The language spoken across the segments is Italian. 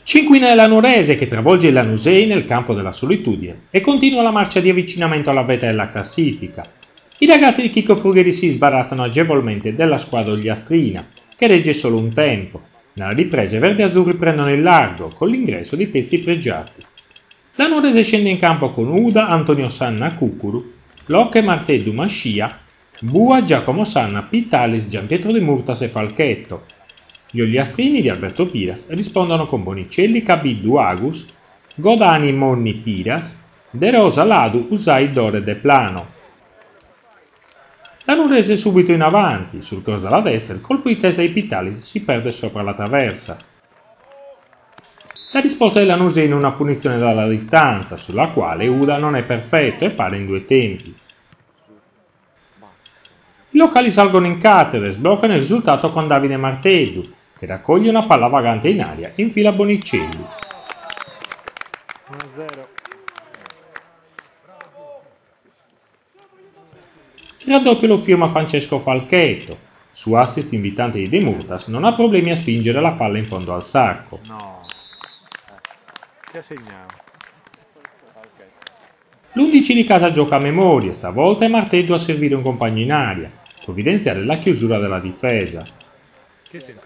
Cinquina Nuorese che travolge il Lanusei nel campo della solitudine e continua la marcia di avvicinamento alla vetta della classifica. I ragazzi di Chicco Furgheri si sbarazzano agevolmente della squadra ogliastrina, che regge solo un tempo. Nella ripresa i verdi-azzurri prendono il largo, con l'ingresso di pezzi pregiati. La Nuorese scende in campo con Uda, Antonio Sanna, Cucuru, Locche, Marteddu, Mascia, Bua, Giacomo Sanna, Pitalis, Gianpietro De Murtas e Falchetto. Gli ogliastrini di Alberto Piras rispondono con Bonicelli, Cabiddu, Agus, Godani, Monni, Piras, De Rosa, Ladu, Usai, Dore, De Plano. La Nuorese subito in avanti, sul cross dalla destra il colpo di testa di Pitalis si perde sopra la traversa. La risposta della Nuorese in una punizione dalla distanza, sulla quale Uda non è perfetto e pare in due tempi. I locali salgono in cattedra e sbloccano il risultato con Davide Marteddu, che raccoglie una palla vagante in aria e infila Bonicelli. 1-0. Il raddoppio lo firma Francesco Falchetto. Su assist invitante di De Murtas non ha problemi a spingere la palla in fondo al sacco. No. Che segnava? L'11 di casa gioca a memoria, stavolta è Marteddu a servire un compagno in aria, provvidenziare la chiusura della difesa.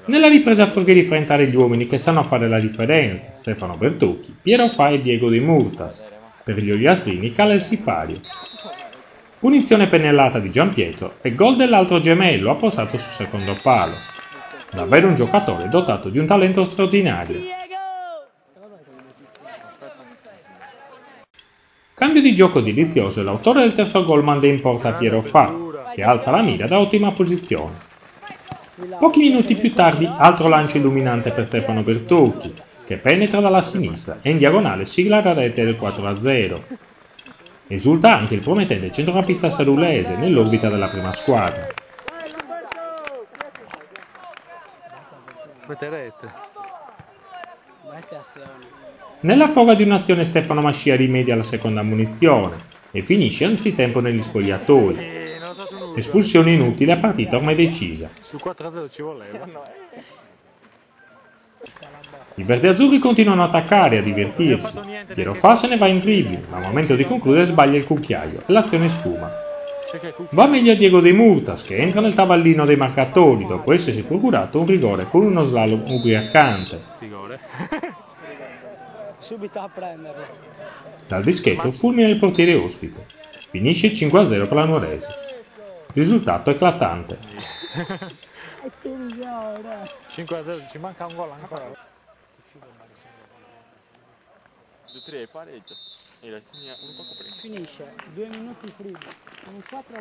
Nella ripresa Furgheri fa entrare gli uomini che sanno fare la differenza, Stefano Bertocchi, Piero Fa e Diego De Murtas. Per gli ogliastrini cala il sipario. Punizione pennellata di Gianpietro e gol dell'altro gemello appostato sul secondo palo. Davvero un giocatore dotato di un talento straordinario. Cambio di gioco delizioso e l'autore del terzo gol manda in porta Piero Fa, che alza la mira da ottima posizione. Pochi minuti più tardi altro lancio illuminante per Stefano Bertocchi, che penetra dalla sinistra e in diagonale sigla la rete del 4-0. Esulta anche il promettente centrocampista sarulese nell'orbita della prima squadra. Nella foga di un'azione Stefano Mascia rimedia alla seconda ammonizione e finisce anzitempo negli spogliatoi. Espulsione inutile a partita ormai decisa. Sul 4-0 ci voleva. I verdi-azzurri continuano a attaccare e a divertirsi. Piero Fa se ne va in dribbling, ma al momento di concludere sbaglia il cucchiaio e l'azione sfuma. Va meglio a Diego De Murtas, che entra nel taballino dei marcatori dopo essersi procurato un rigore con uno slalom ubriacante. Subito a prenderlo. Dal dischetto fulmina il portiere ospite. Finisce 5-0 per la Nuorese. Risultato eclatante. 5-0, ci manca un gol ancora. 2-3 pareggio e la segna un poco prima. Finisce 2 minuti prima. Un 4